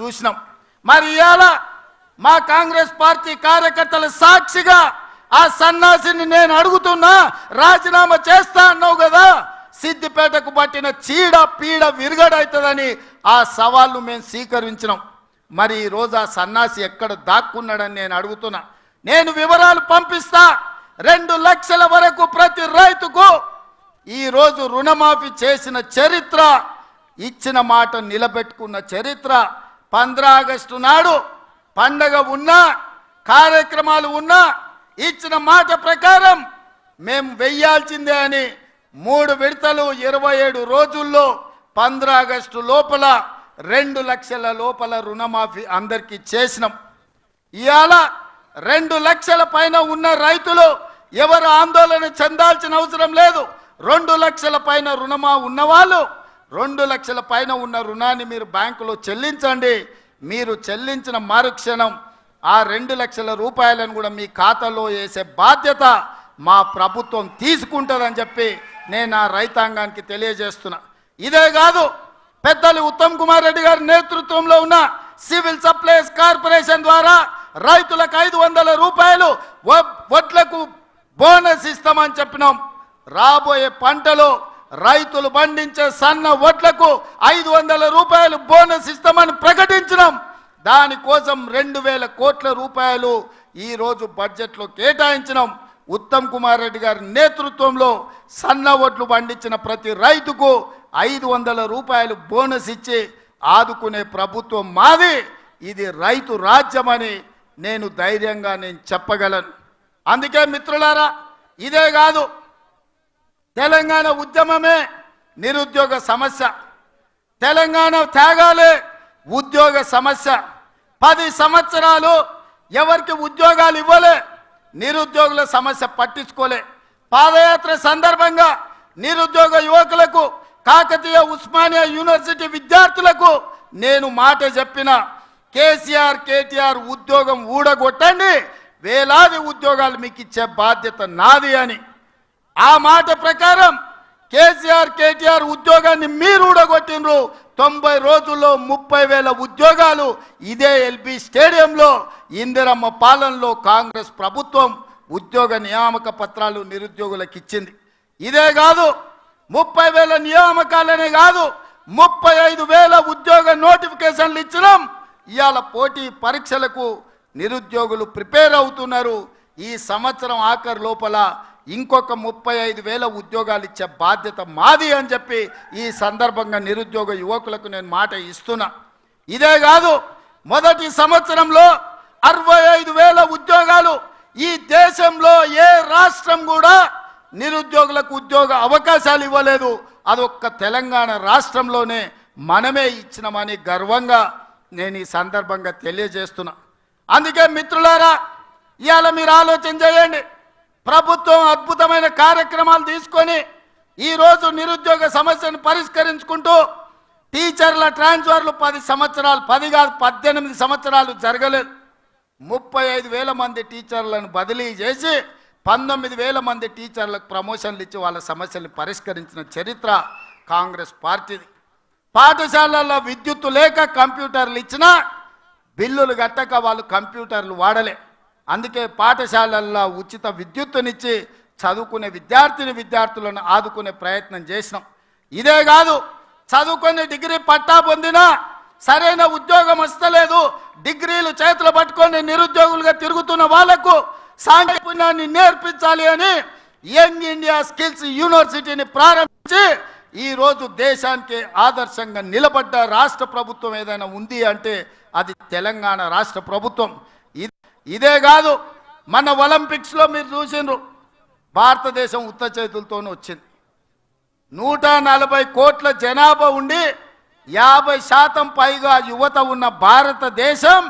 చూసినాం. మరి ఇవాళ మా కాంగ్రెస్ పార్టీ కార్యకర్తల సాక్షిగా ఆ సన్నాసిని నేను అడుగుతున్నా, రాజీనామా చేస్తా అన్నావు కదా, సిద్దిపేటకు పట్టిన చీడ పీడ విరుగడవుతుందని ఆ సవాళ్ళు మేము స్వీకరించినాం. మరి ఈరోజు ఆ సన్నాసి ఎక్కడ దాక్కున్నాడని నేను అడుగుతున్నా. నేను వివరాలు పంపిస్తా. 2 లక్షల వరకు ప్రతి రైతుకు ఈరోజు రుణమాఫీ చేసిన చరిత్ర, ఇచ్చిన మాట నిలబెట్టుకున్న చరిత్ర. 15 ఆగస్టు నాడు పండగ ఉన్నా, కార్యక్రమాలు ఉన్నా, ఇచ్చిన మాట ప్రకారం మేము వెయ్యాల్సిందే అని 3 విడతలు 27 రోజుల్లో 15 ఆగస్టు లోపల 2 లక్షల లోపల రుణమాఫీ అందరికీ చేసినాం. ఇవాళ 2 లక్షల పైన ఉన్న రైతులు ఎవరు ఆందోళన చెందాల్సిన అవసరం లేదు. 2 లక్షల పైన రుణమా ఉన్నవాళ్ళు 2 లక్షల పైన ఉన్న రుణాన్ని మీరు బ్యాంకులో చెల్లించండి. మీరు చెల్లించిన మరుక్షణం ఆ 2 లక్షల రూపాయలను కూడా మీ ఖాతాలో వేసే బాధ్యత మా ప్రభుత్వం తీసుకుంటుందని చెప్పి నేను ఆ రైతాంగానికి తెలియజేస్తున్నా. ఇదే కాదు, పెద్దలు ఉత్తమ్ కుమార్ రెడ్డి గారి నేతృత్వంలో ఉన్న సివిల్ సప్లైస్ కార్పొరేషన్ ద్వారా రైతులకు 500 రూపాయలు వడ్లకు బోనస్ ఇస్తామని చెప్పినాం. రాబోయే పంటలో రైతులు పండించే సన్న వడ్లకు 500 రూపాయలు బోనస్ ఇస్తామని ప్రకటించినాం. దానికోసం 2000 కోట్ల రూపాయలు ఈరోజు బడ్జెట్లో కేటాయించినాం. ఉత్తమ్ కుమార్ రెడ్డి గారి నేతృత్వంలో సన్న వడ్లు పండించిన ప్రతి రైతుకు 500 రూపాయలు బోనస్ ఇచ్చి ఆదుకునే ప్రభుత్వం మాది. ఇది రైతు రాజ్యమని నేను ధైర్యంగా చెప్పగలను. అందుకే మిత్రులారా, ఇదే కాదు, తెలంగాణ ఉద్యమమే నిరుద్యోగ సమస్య, తెలంగాణ త్యాగాలే ఉద్యోగ సమస్య. 10 సంవత్సరాలు ఎవరికి ఉద్యోగాలు ఇవ్వలే, నిరుద్యోగుల సమస్య పట్టించుకోలే. పాదయాత్ర సందర్భంగా నిరుద్యోగ యువకులకు, కాకతీయ ఉస్మానియా యూనివర్సిటీ విద్యార్థులకు నేను మాట చెప్పిన, కేసీఆర్ ఉద్యోగం ఊడగొట్టండి, వేలాది ఉద్యోగాలు మీకు ఇచ్చే బాధ్యత నాది అని. ఆ మాట ప్రకారం కేసీఆర్ ఉద్యోగాన్ని మీరు ఊడగొట్టినరు. 90 రోజుల్లో 30,000 ఉద్యోగాలు ఇదే ఎల్బీ స్టేడియంలో ఇందిరమ్మ పాలనలో కాంగ్రెస్ ప్రభుత్వం ఉద్యోగ నియామక పత్రాలు నిరుద్యోగులకు ఇచ్చింది. ఇదే కాదు, 30,000 నియామకాలనే కాదు, 35,000 ఉద్యోగ నోటిఫికేషన్లు ఇచ్చినాం. ఇవాళ పోటీ పరీక్షలకు నిరుద్యోగులు ప్రిపేర్ అవుతున్నారు. ఈ సంవత్సరం ఆఖరు లోపల ఇంకొక 35,000 ఉద్యోగాలు ఇచ్చే బాధ్యత మాది అని చెప్పి ఈ సందర్భంగా నిరుద్యోగ యువకులకు నేను మాట ఇస్తున్నా. ఇదే కాదు, మొదటి సంవత్సరంలో 65,000 ఉద్యోగాలు. ఈ దేశంలో ఏ రాష్ట్రం కూడా నిరుద్యోగులకు ఉద్యోగ అవకాశాలు ఇవ్వలేదు. అదొక్క తెలంగాణ రాష్ట్రంలోనే మనమే ఇచ్చినామని గర్వంగా నేను ఈ సందర్భంగా తెలియజేస్తున్నా. అందుకే మిత్రులారా, ఇవాళ మీరు ఆలోచన చేయండి. ప్రభుత్వం అద్భుతమైన కార్యక్రమాలు తీసుకొని ఈరోజు నిరుద్యోగ సమస్యను పరిష్కరించుకుంటూ టీచర్ల ట్రాన్స్ఫర్లు 10 సంవత్సరాలు, 10 కాదు 18 సంవత్సరాలు జరగలేదు. 35,000 మంది టీచర్లను బదిలీ చేసి 19,000 మంది టీచర్లకు ప్రమోషన్లు ఇచ్చి వాళ్ళ సమస్యలు పరిష్కరించిన చరిత్ర కాంగ్రెస్ పార్టీది. పాఠశాలల్లో విద్యుత్తు లేక కంప్యూటర్లు ఇచ్చినా బిల్లులు కట్టక వాళ్ళు కంప్యూటర్లు వాడలే. అందుకే పాఠశాలల్లో ఉచిత విద్యుత్తునిచ్చి చదువుకునే విద్యార్థులను ఆదుకునే ప్రయత్నం చేసినాం. ఇదే కాదు, చదువుకొని డిగ్రీ పట్టా పొందినా సరైన ఉద్యోగం వస్తలేదు, డిగ్రీలు చేతులు పట్టుకొని నిరుద్యోగులుగా తిరుగుతున్న వాళ్లకు సాంకేతికతని నేర్పించాలి అని యంగ్ ఇండియా స్కిల్స్ యూనివర్సిటీని ప్రారంభించి ఈరోజు దేశానికి ఆదర్శంగా నిలబడ్డ రాష్ట్ర ప్రభుత్వం ఏదైనా ఉంది అంటే అది తెలంగాణ రాష్ట్ర ప్రభుత్వం. ఇదే కాదు, మన ఒలింపిక్స్లో మీరు చూసిండ్రు, భారతదేశం ఉత్త చేతులతోనే వచ్చింది. 140 కోట్ల జనాభా ఉండి 50% పైగా యువత ఉన్న భారతదేశం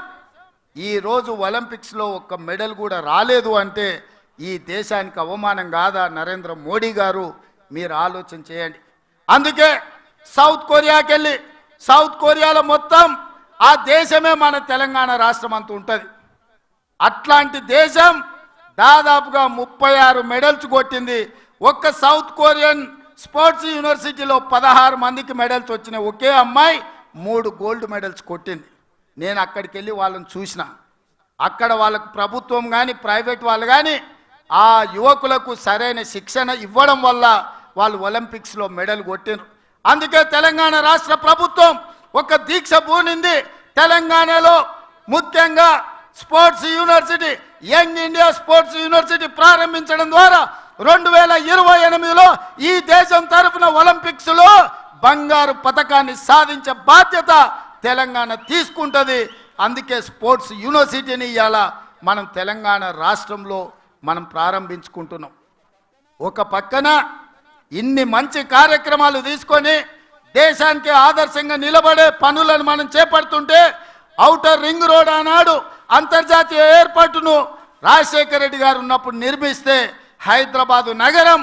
ఈరోజు ఒలింపిక్స్లో ఒక్క మెడల్ కూడా రాలేదు అంటే ఈ దేశానికి అవమానం కాదా? నరేంద్ర మోడీ గారు, మీరు ఆలోచన చేయండి. అందుకే సౌత్ కొరియాకి వెళ్ళి, సౌత్ కొరియాలో మొత్తం ఆ దేశమే మన తెలంగాణ రాష్ట్రం అంత ఉంటుంది. అట్లాంటి దేశం దాదాపుగా 36 మెడల్స్ కొట్టింది. ఒక్క సౌత్ కొరియన్ స్పోర్ట్స్ యూనివర్సిటీలో 16 మందికి మెడల్స్ వచ్చినాయి. ఒకే అమ్మాయి 3 గోల్డ్ మెడల్స్ కొట్టింది. నేను అక్కడికి వెళ్ళి వాళ్ళని చూసిన. అక్కడ వాళ్ళకు ప్రభుత్వం కానీ ప్రైవేట్ వాళ్ళు కానీ ఆ యువకులకు సరైన శిక్షణ ఇవ్వడం వల్ల వాళ్ళు ఒలింపిక్స్లో మెడల్ కొట్టారు. అందుకే తెలంగాణ రాష్ట్ర ప్రభుత్వం ఒక దీక్ష పూనింది. తెలంగాణలో ముఖ్యంగా sports university, young India sports university ప్రారంభించడం ద్వారా 2028లో ఈ దేశం తరఫున ఒలింపిక్స్లో బంగారు పతకాన్ని సాధించే బాధ్యత తెలంగాణ తీసుకుంటుంది. అందుకే స్పోర్ట్స్ యూనివర్సిటీని ఇవాళ మనం తెలంగాణ రాష్ట్రంలో మనం ప్రారంభించుకుంటున్నాం. ఒక పక్కన ఇన్ని మంచి కార్యక్రమాలు తీసుకొని దేశానికి ఆదర్శంగా నిలబడే పనులను మనం చేపడుతుంటే ఔటర్ రింగ్ రోడ్ ఆనాడు అంతర్జాతీయ ఏర్పాటును రాజశేఖర రెడ్డి గారు ఉన్నప్పుడు నిర్మిస్తే హైదరాబాదు నగరం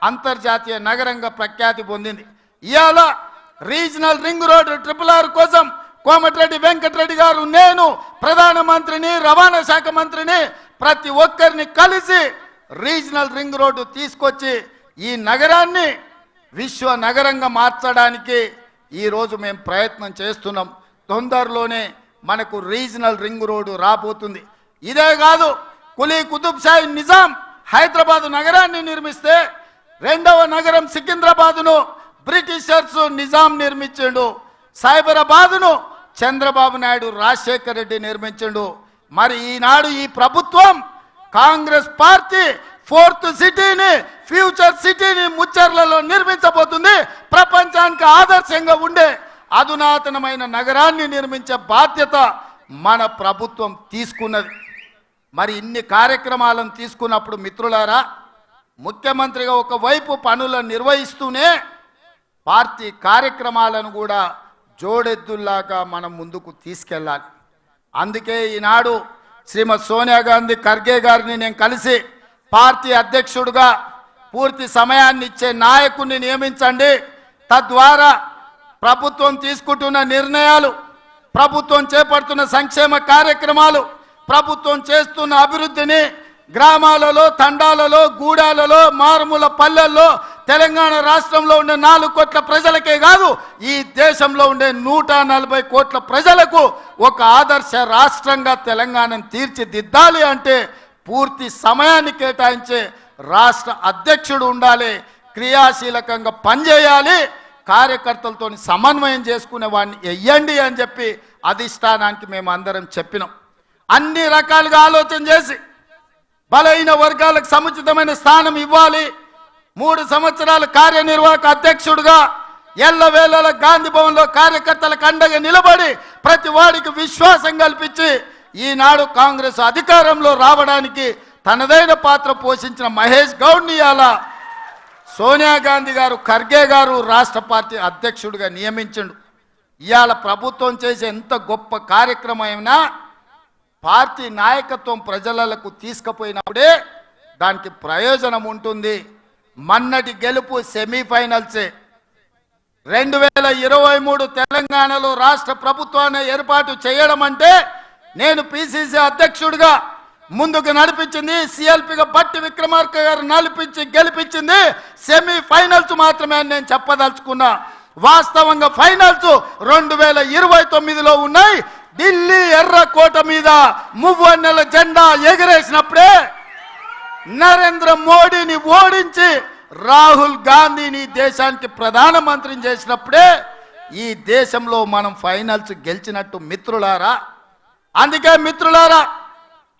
అంతర్జాతీయ నగరంగా ప్రఖ్యాతి పొందింది. ఇవాళ రీజనల్ రింగ్ రోడ్ RRR కోసం కోమటిరెడ్డి వెంకటరెడ్డి గారు, నేను ప్రధానమంత్రిని, రవాణా శాఖ మంత్రిని ప్రతి ఒక్కరిని కలిసి రీజనల్ రింగ్ రోడ్డు తీసుకొచ్చి ఈ నగరాన్ని విశ్వ నగరంగా మార్చడానికి ఈరోజు మేము ప్రయత్నం చేస్తున్నాం. తొందరలోనే మనకు రీజనల్ రింగ్ రోడ్డు రాబోతుంది. ఇదే కాదు, కులీ కుతుబ్ షాహీ నిజాం హైదరాబాదు నగరాన్ని నిర్మిస్తే రెండవ నగరం సికింద్రాబాదును బ్రిటిషర్స్ నిజాం నిర్మించిండు. సైబరాబాదును చంద్రబాబు నాయుడు రాజశేఖర రెడ్డి నిర్మించిండు. మరి ఈనాడు ఈ ప్రభుత్వం కాంగ్రెస్ పార్టీ 4th సిటీని, ఫ్యూచర్ సిటీని ముచ్చర్లలో నిర్మించబోతుంది. ప్రపంచానికి ఆదర్శంగా ఉండే అధునాతనమైన నగరాన్ని నిర్మించే బాధ్యత మన ప్రభుత్వం తీసుకున్నది. మరి ఇన్ని కార్యక్రమాలను తీసుకున్నప్పుడు మిత్రులారా, ముఖ్యమంత్రిగా ఒకవైపు పనులను నిర్వహిస్తూనే పార్టీ కార్యక్రమాలను కూడా జోడెద్దుల్లాగా మనం ముందుకు తీసుకెళ్ళాలి. అందుకే ఈనాడు శ్రీమతి సోనియా గాంధీ ఖర్గే గారిని నేను కలిసి పార్టీ అధ్యక్షుడిగా పూర్తి సమయాన్ని ఇచ్చే నాయకుడిని నియమించండి, తద్వారా ప్రభుత్వం తీసుకుంటున్న నిర్ణయాలు, ప్రభుత్వం చేపడుతున్న సంక్షేమ కార్యక్రమాలు, ప్రభుత్వం చేస్తున్న అభివృద్ధిని గ్రామాలలో, తండాలలో, గూడాలలో, మారుమూల పల్లెల్లో తెలంగాణ రాష్ట్రంలో ఉండే 4 కోట్ల ప్రజలకే కాదు, ఈ దేశంలో ఉండే 140 కోట్ల ప్రజలకు ఒక ఆదర్శ రాష్ట్రంగా తెలంగాణను తీర్చిదిద్దాలి అంటే పూర్తి సమయాన్ని కేటాయించే రాష్ట్ర అధ్యక్షుడు ఉండాలి, క్రియాశీలకంగా పనిచేయాలి, కార్యకర్తలతో సమన్వయం చేసుకునే వాడిని వెయ్యండి అని చెప్పి అధిష్టానానికి మేము అందరం చెప్పినాం. అన్ని రకాలుగా ఆలోచన చేసి బలహీన వర్గాలకు సముచితమైన స్థానం ఇవ్వాలి. 3 సంవత్సరాలు కార్యనిర్వాహక అధ్యక్షుడిగా ఎల్లవేళల గాంధీ భవన్లో కార్యకర్తలకు అండగా నిలబడి ప్రతి వాడికి విశ్వాసం కల్పించి ఈనాడు కాంగ్రెస్ అధికారంలో రావడానికి తనదైన పాత్ర పోషించిన మహేష్ గౌడ్ని ఇవాళ సోనియా గాంధీ గారు, ఖర్గే గారు రాష్ట్ర పార్టీ అధ్యక్షుడిగా నియమించండు. ఇవాళ ప్రభుత్వం చేసే ఎంత గొప్ప కార్యక్రమం అయినా పార్టీ నాయకత్వం ప్రజలకు తీసుకుపోయినప్పుడే దానికి ప్రయోజనం ఉంటుంది. మన్నటి గెలుపు సెమీఫైనల్సే. 2023 తెలంగాణలో రాష్ట్ర ప్రభుత్వాన్ని ఏర్పాటు చేయడం అంటే నేను పిసిసి అధ్యక్షుడిగా ముందుకు నడిపించింది, సిఎల్పిగా బట్టి విక్రమార్క గారు నడిపించి గెలిపించింది సెమీఫైనల్స్ మాత్రమే అని నేను చెప్పదలుచుకున్నా. వాస్తవంగా ఫైనల్స్ 2029లో ఉన్నాయి. ఢిల్లీ ఎర్రకోట మీద మువ్వన్నెల జెండా ఎగరేసినప్పుడే, నరేంద్ర మోడీని ఓడించి రాహుల్ గాంధీని దేశానికి ప్రధానమంత్రిని చేసినప్పుడే ఈ దేశంలో మనం ఫైనల్స్ గెలిచినట్టు మిత్రులారా. అందుకే మిత్రులారా,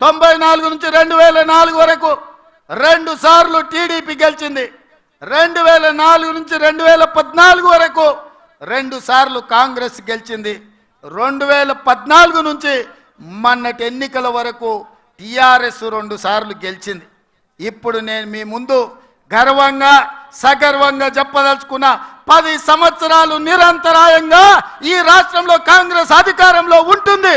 94 నుంచి 2004 వరకు 2 సార్లు టీడీపీ గెలిచింది. 2004 నుంచి 2014 వరకు 2 సార్లు కాంగ్రెస్ గెలిచింది. 2014 నుంచి మొన్నటి ఎన్నికల వరకు టీఆర్ఎస్ 2 సార్లు గెలిచింది. ఇప్పుడు నేను మీ ముందు గర్వంగా సగర్వంగా చెప్పదలుచుకున్న 10 సంవత్సరాలు నిరంతరాయంగా ఈ రాష్ట్రంలో కాంగ్రెస్ అధికారంలో ఉంటుంది.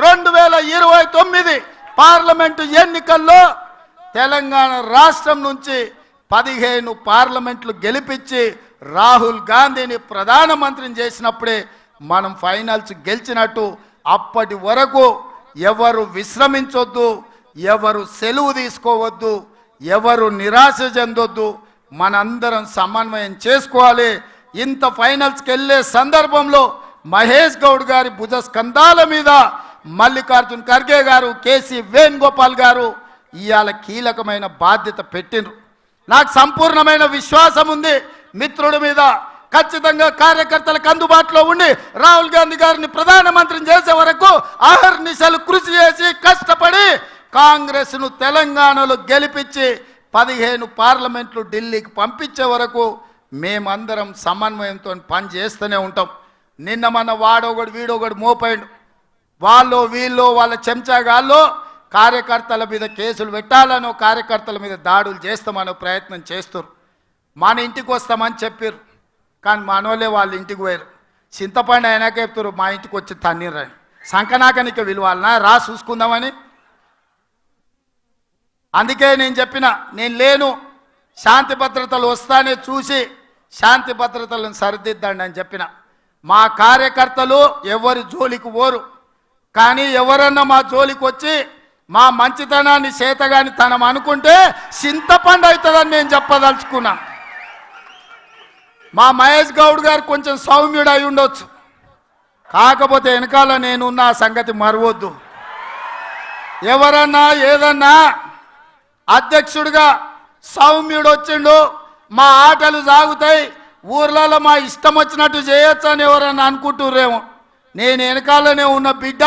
2029 పార్లమెంటు ఎన్నికల్లో తెలంగాణ రాష్ట్రం నుంచి 15 పార్లమెంట్లు గెలిపించి రాహుల్ గాంధీని ప్రధానమంత్రిని చేసినప్పుడే మనం ఫైనల్స్ గెలిచినట్టు. అప్పటి వరకు ఎవరు విశ్రమించొద్దు, ఎవరు సెలవు తీసుకోవద్దు, ఎవరు నిరాశ చెందొద్దు, మనందరం సమన్వయం చేసుకోవాలి. ఇంత ఫైనల్స్కి వెళ్ళే సందర్భంలో మహేష్ గౌడ్ గారి భుజ స్కంధాల మీద మల్లికార్జున్ ఖర్గే గారు, కేసీ వేణుగోపాల్ గారు ఇవాళ కీలకమైన బాధ్యత పెట్టిండ్రు. నాకు సంపూర్ణమైన విశ్వాసం ఉంది మిత్రుడి మీద. ఖచ్చితంగా కార్యకర్తలకు అందుబాటులో ఉండి రాహుల్ గాంధీ గారిని ప్రధానమంత్రిని చేసే వరకు అహర్నిశలు కృషి చేసి కష్టపడి కాంగ్రెస్ను తెలంగాణలో గెలిపించి 15 పార్లమెంట్లు ఢిల్లీకి పంపించే వరకు మేమందరం సమన్వయంతో పని చేస్తూనే ఉంటాం. నిన్న మన వాడొకడు వీడొకడు మోపైండు, వాళ్ళు వీళ్ళు వాళ్ళ చెంచాగాళ్ళు కార్యకర్తల మీద కేసులు పెట్టాలనో కార్యకర్తల మీద దాడులు చేస్తామనో ప్రయత్నం చేస్తారు. మన ఇంటికి వస్తామని చెప్పారు, కానీ మనోళ్ళే వాళ్ళ ఇంటికి పోయారు. చింతపండు అయినాక చెప్తారు మా ఇంటికి వచ్చి తన్నీరని. సంకనాకనిక విలువాలనా రా చూసుకుందామని. అందుకే నేను చెప్పిన, నేను లేను, శాంతి భద్రతలు వస్తానే చూసి శాంతి భద్రతలను సరిదిద్దండి అని చెప్పిన. మా కార్యకర్తలు ఎవరి జోలికి పోరు, కానీ ఎవరన్నా మా జోలికి వచ్చి మా మంచితనాన్ని చేతగాని తనం అనుకుంటే చింతపండు అవుతుందని నేను చెప్పదలుచుకున్నా. మా మహేష్ గౌడ్ గారు కొంచెం సౌమ్యుడు అయి ఉండొచ్చు, కాకపోతే వెనకాల నేనున్న ఆ సంగతి మరవద్దు. ఎవరన్నా ఏదన్నా అధ్యక్షుడిగా సౌమ్యుడు వచ్చిండు, మా ఆటలు సాగుతాయి, ఊర్లలో మా ఇష్టం వచ్చినట్టు చేయొచ్చు అని ఎవరన్నా అనుకుంటుర్రేమో. నేను వెనకాలనే ఉన్న బిడ్డ,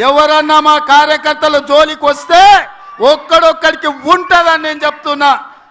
ఎవరన్నా మా కార్యకర్తల జోలికి వస్తే ఒక్కడొక్కడికి ఉంటుందని నేను చెప్తున్నా.